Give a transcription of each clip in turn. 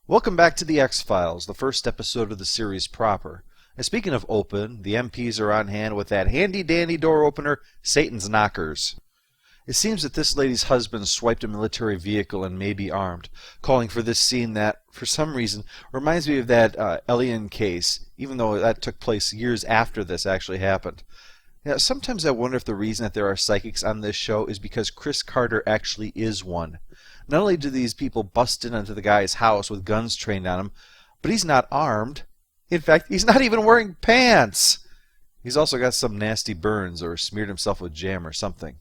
Welcome back to the X-Files, the first episode of the series proper. And speaking of open, the MPs are on hand with that handy-dandy door opener, Satan's Knockers. It seems that this lady's husband swiped a military vehicle and may be armed, calling for this scene that, for some reason, reminds me of that Elian case, even though that took place years after this actually happened. Yeah, sometimes I wonder if the reason that there are psychics on this show is because Chris Carter actually is one. Not only do these people bust in onto the guy's house with guns trained on him, but he's not armed. In fact, he's not even wearing pants. He's also got some nasty burns or smeared himself with jam or something.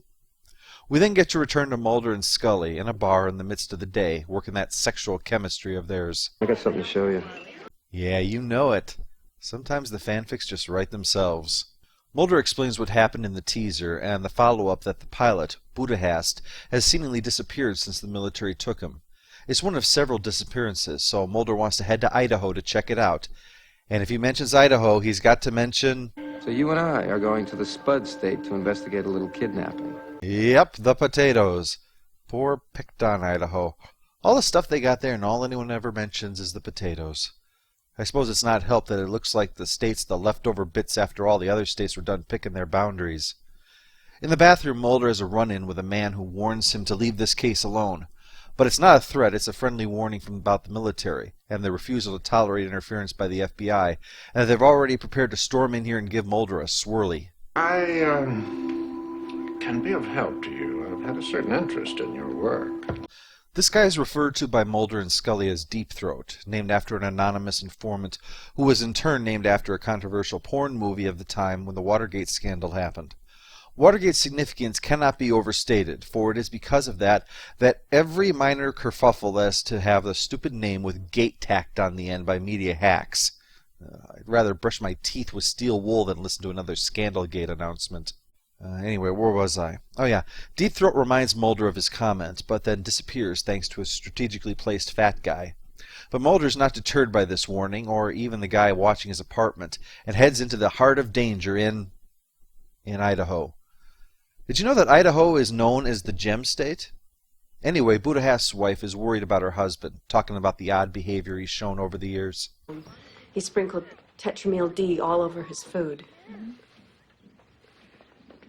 We then get to return to Mulder and Scully in a bar in the midst of the day, working that sexual chemistry of theirs. I got something to show you. Yeah, you know it. Sometimes the fanfics just write themselves. Mulder explains what happened in the teaser and the follow-up that the pilot, Budahast, has seemingly disappeared since the military took him. It's one of several disappearances, so Mulder wants to head to Idaho to check it out. And if he mentions Idaho, he's got to mention... So you and I are going to the Spud State to investigate a little kidnapping. Yep, the potatoes. Poor Picton, Idaho. All the stuff they got there and all anyone ever mentions is the potatoes. I suppose it's not helped that it looks like the state's the leftover bits after all the other states were done picking their boundaries. In the bathroom, Mulder has a run-in with a man who warns him to leave this case alone. But it's not a threat, it's a friendly warning from about the military, and their refusal to tolerate interference by the FBI, and that they've already prepared to storm in here and give Mulder a swirly. I can be of help to you. I've had a certain interest in your work. This guy is referred to by Mulder and Scully as Deep Throat, named after an anonymous informant who was in turn named after a controversial porn movie of the time when the Watergate scandal happened. Watergate's significance cannot be overstated, for it is because of that every minor kerfuffle has to have the stupid name with gate tacked on the end by media hacks. I'd rather brush my teeth with steel wool than listen to another Scandalgate announcement. Anyway, where was I? Oh yeah, Deep Throat reminds Mulder of his comment, but then disappears thanks to a strategically placed fat guy. But Mulder's not deterred by this warning, or even the guy watching his apartment, and heads into the heart of danger in Idaho. Did you know that Idaho is known as the Gem State? Anyway, Budahast's wife is worried about her husband, talking about the odd behavior he's shown over the years. He sprinkled tetramyl D all over his food.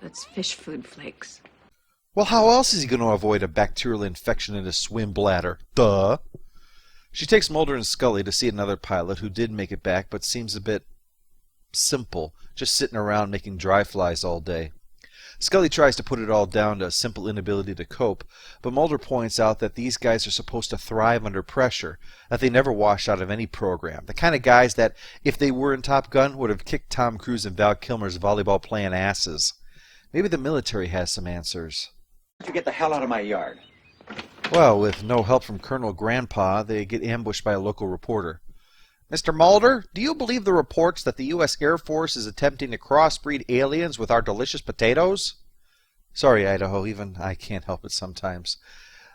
That's fish food flakes. Well, how else is he going to avoid a bacterial infection in his swim bladder? Duh! She takes Mulder and Scully to see another pilot who did make it back, but seems a bit simple, just sitting around making dry flies all day. Scully tries to put it all down to a simple inability to cope, but Mulder points out that these guys are supposed to thrive under pressure, that they never wash out of any program, the kind of guys that, if they were in Top Gun, would have kicked Tom Cruise and Val Kilmer's volleyball-playing asses. Maybe the military has some answers. You get the hell out of my yard. Well, with no help from Colonel Grandpa, they get ambushed by a local reporter. Mr. Mulder, do you believe the reports that the U.S. Air Force is attempting to crossbreed aliens with our delicious potatoes? Sorry, Idaho, even I can't help it sometimes.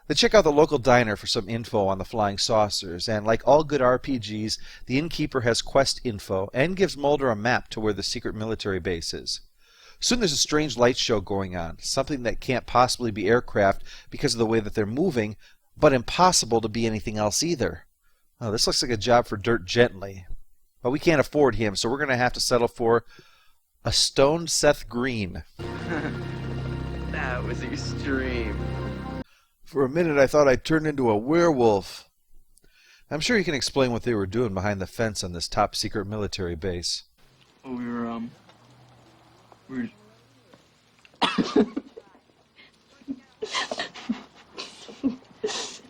They check out the local diner for some info on the flying saucers, and like all good RPGs, the innkeeper has quest info and gives Mulder a map to where the secret military base is. Soon there's a strange light show going on, something that can't possibly be aircraft because of the way that they're moving, but impossible to be anything else either. Oh, this looks like a job for Dirk Gently. But we can't afford him, so we're going to have to settle for a stoned Seth Green. That was extreme. For a minute I thought I'd turned into a werewolf. I'm sure you can explain what they were doing behind the fence on this top secret military base. We were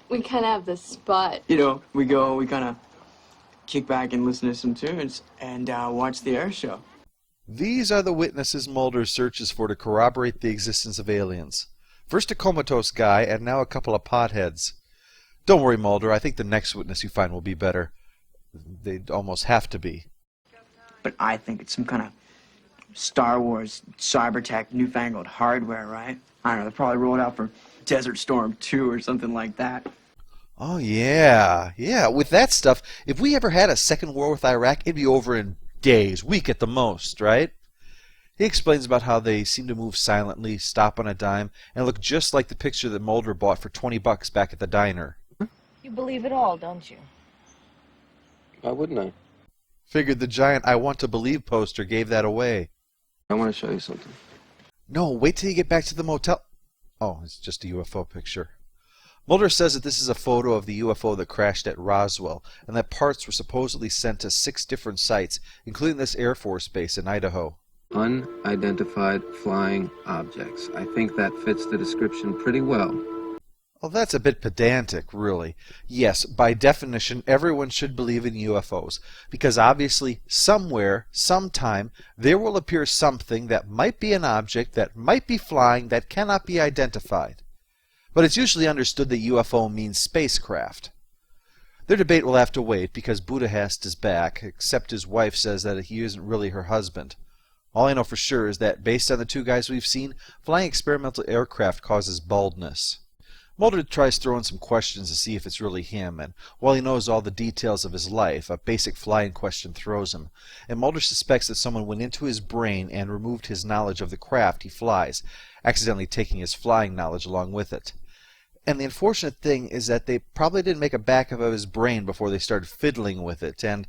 We kind of have this spot. we kind of kick back and listen to some tunes and watch the air show. These are the witnesses Mulder searches for to corroborate the existence of aliens. First a comatose guy, and now a couple of potheads. Don't worry, Mulder, I think the next witness you find will be better. They'd almost have to be. But I think it's some kind of Star Wars, cybertech, newfangled hardware, right? I don't know, they probably rolled out for Desert Storm 2 or something like that. Oh, yeah. Yeah, with that stuff, if we ever had a second war with Iraq, it'd be over in days, week at the most, right? He explains about how they seem to move silently, stop on a dime, and look just like the picture that Mulder bought for $20 back at the diner. You believe it all, don't you? Why wouldn't I? Figured the giant "I want to believe" poster gave that away. I want to show you something. No, wait till you get back to the motel. Oh, it's just a UFO picture. Mulder says that this is a photo of the UFO that crashed at Roswell, and that parts were supposedly sent to 6 different sites, including this Air Force base in Idaho. Unidentified flying objects. I think that fits the description pretty well. Well, that's a bit pedantic, really. Yes, by definition, everyone should believe in UFOs, because obviously, somewhere, sometime, there will appear something that might be an object that might be flying that cannot be identified. But it's usually understood that UFO means spacecraft. Their debate will have to wait because Budapest is back, except his wife says that he isn't really her husband. All I know for sure is that, based on the 2 guys we've seen, flying experimental aircraft causes baldness. Mulder tries throwing some questions to see if it's really him, and while he knows all the details of his life, a basic flying question throws him, and Mulder suspects that someone went into his brain and removed his knowledge of the craft he flies, accidentally taking his flying knowledge along with it. And the unfortunate thing is that they probably didn't make a backup of his brain before they started fiddling with it, and,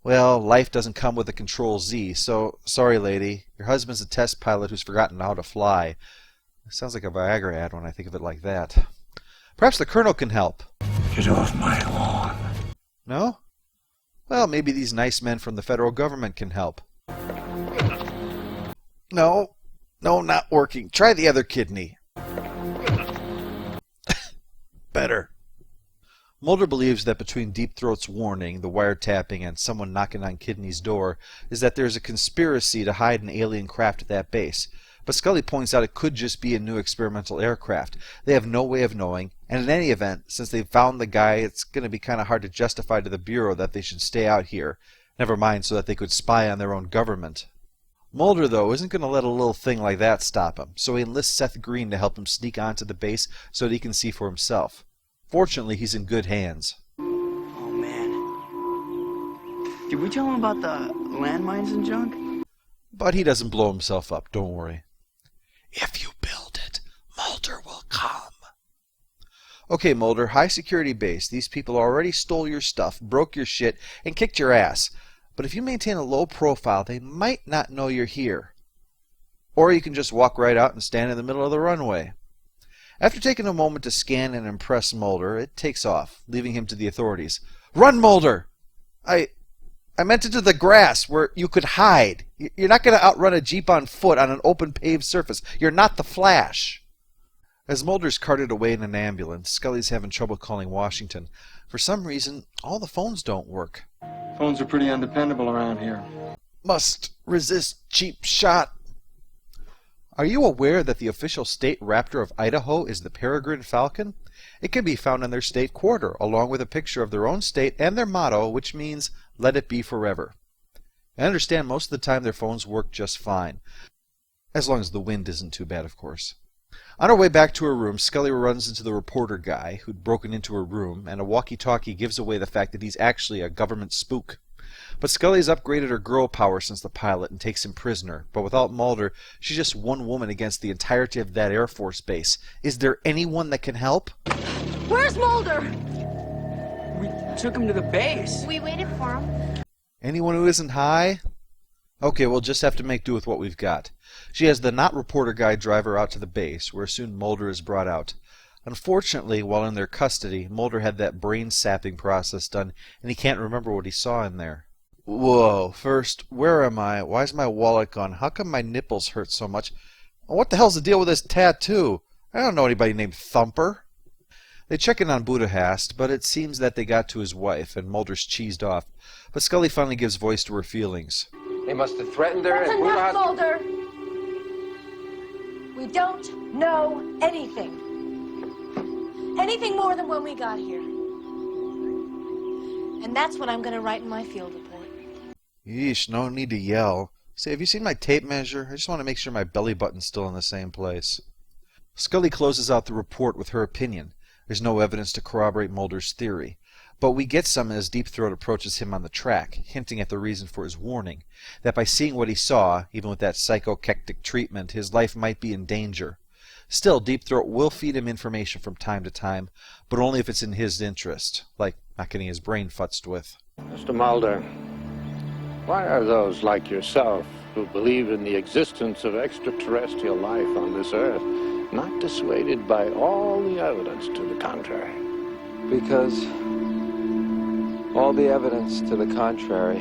well, life doesn't come with a Control-Z, so sorry lady, your husband's a test pilot who's forgotten how to fly. It sounds like a Viagra ad when I think of it like that. Perhaps the Colonel can help. Get off my lawn. No? Well, maybe these nice men from the federal government can help. No, not working. Try the other kidney. Better. Mulder believes that between Deep Throat's warning, the wiretapping, and someone knocking on Kidney's door is that there's a conspiracy to hide an alien craft at that base. But Scully points out it could just be a new experimental aircraft. They have no way of knowing, and in any event, since they've found the guy, it's going to be kind of hard to justify to the Bureau that they should stay out here. Never mind so that they could spy on their own government. Mulder, though, isn't going to let a little thing like that stop him, so he enlists Seth Green to help him sneak onto the base so that he can see for himself. Fortunately, he's in good hands. Oh, man. Did we tell him about the landmines and junk? But he doesn't blow himself up, don't worry. If you build it, Mulder will come. Okay, Mulder, high security base. These people already stole your stuff, broke your shit, and kicked your ass. But if you maintain a low profile, they might not know you're here. Or you can just walk right out and stand in the middle of the runway. After taking a moment to scan and impress Mulder, it takes off, leaving him to the authorities. Run, Mulder! I meant into the grass where you could hide. You're not going to outrun a Jeep on foot on an open paved surface. You're not the Flash. As Mulder's carted away in an ambulance, Scully's having trouble calling Washington. For some reason, all the phones don't work. Phones are pretty undependable around here. Must resist cheap shot. Are you aware that the official state raptor of Idaho is the peregrine falcon? It can be found in their state quarter, along with a picture of their own state and their motto, which means, "Let it be forever." I understand most of the time their phones work just fine. As long as the wind isn't too bad, of course. On her way back to her room, Scully runs into the reporter guy who'd broken into her room, and a walkie-talkie gives away the fact that he's actually a government spook. But Scully's upgraded her girl power since the pilot and takes him prisoner. But without Mulder, she's just one woman against the entirety of that Air Force base. Is there anyone that can help? Where's Mulder? We took him to the base. We waited for him. Anyone who isn't high? Okay, we'll just have to make do with what we've got. She has the not-reporter guy drive her out to the base, where soon Mulder is brought out. Unfortunately, while in their custody, Mulder had that brain-sapping process done, and he can't remember what he saw in there. Whoa, first, where am I? Why's my wallet gone? How come my nipples hurt so much? What the hell's the deal with this tattoo? I don't know anybody named Thumper. They check in on Budapest, but it seems that they got to his wife, and Mulder's cheesed off. But Scully finally gives voice to her feelings. They must have threatened her That's and enough, Budapest... Mulder! We don't know anything. Anything more than when we got here. And that's what I'm going to write in my field report. Yeesh, no need to yell. Say, have you seen my tape measure? I just want to make sure my belly button's still in the same place. Scully closes out the report with her opinion. There's no evidence to corroborate Mulder's theory. But we get some as Deep Throat approaches him on the track, hinting at the reason for his warning, that by seeing what he saw, even with that psychokectic treatment, his life might be in danger. Still, Deep Throat will feed him information from time to time, but only if it's in his interest, like not getting his brain futzed with. Mr. Mulder, why are those like yourself who believe in the existence of extraterrestrial life on this Earth not dissuaded by all the evidence to the contrary? Because all the evidence to the contrary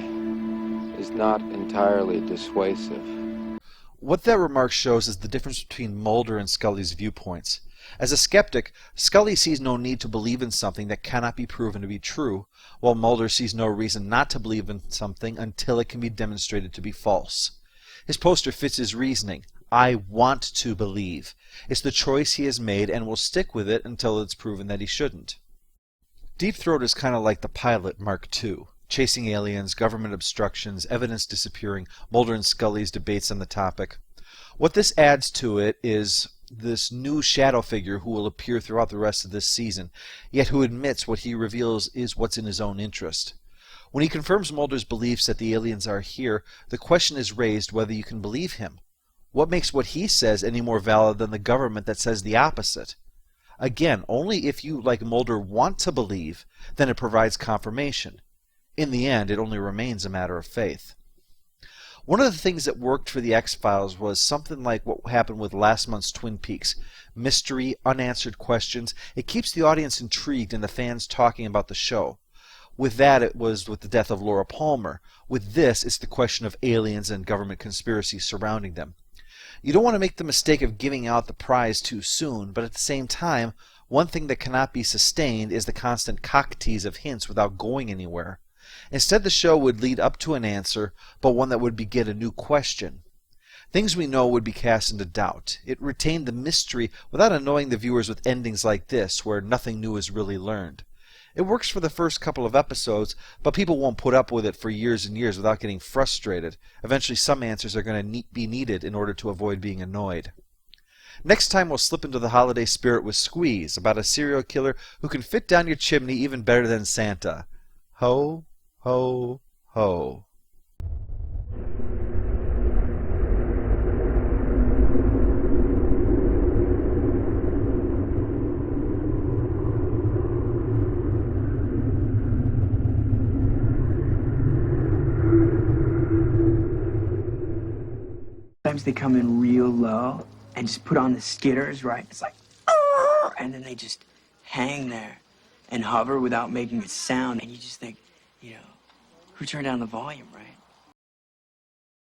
is not entirely dissuasive. What that remark shows is the difference between Mulder and Scully's viewpoints. As a skeptic, Scully sees no need to believe in something that cannot be proven to be true, while Mulder sees no reason not to believe in something until it can be demonstrated to be false. His poster fits his reasoning. I want to believe. It's the choice he has made and will stick with it until it's proven that he shouldn't. Deep Throat is kind of like the pilot Mark II. Chasing aliens, government obstructions, evidence disappearing, Mulder and Scully's debates on the topic. What this adds to it is this new shadow figure who will appear throughout the rest of this season, yet who admits what he reveals is what's in his own interest. When he confirms Mulder's beliefs that the aliens are here, the question is raised whether you can believe him. What makes what he says any more valid than the government that says the opposite? Again, only if you, like Mulder, want to believe, then it provides confirmation. In the end, it only remains a matter of faith. One of the things that worked for the X-Files was something like what happened with last month's Twin Peaks. Mystery, unanswered questions. It keeps the audience intrigued and the fans talking about the show. With that, it was with the death of Laura Palmer. With this, it's the question of aliens and government conspiracies surrounding them. You don't want to make the mistake of giving out the prize too soon, but at the same time, one thing that cannot be sustained is the constant cock-tease of hints without going anywhere. Instead, the show would lead up to an answer, but one that would beget a new question. Things we know would be cast into doubt. It retained the mystery without annoying the viewers with endings like this, where nothing new is really learned. It works for the first couple of episodes, but people won't put up with it for years and years without getting frustrated. Eventually, some answers are going to be needed in order to avoid being annoyed. Next time, we'll slip into the holiday spirit with Squeeze, about a serial killer who can fit down your chimney even better than Santa. Ho, ho, ho. Sometimes they come in real low and just put on the skitters, right? It's like, "Arr!" And then they just hang there and hover without making a sound. And you just think, who turned down the volume, right?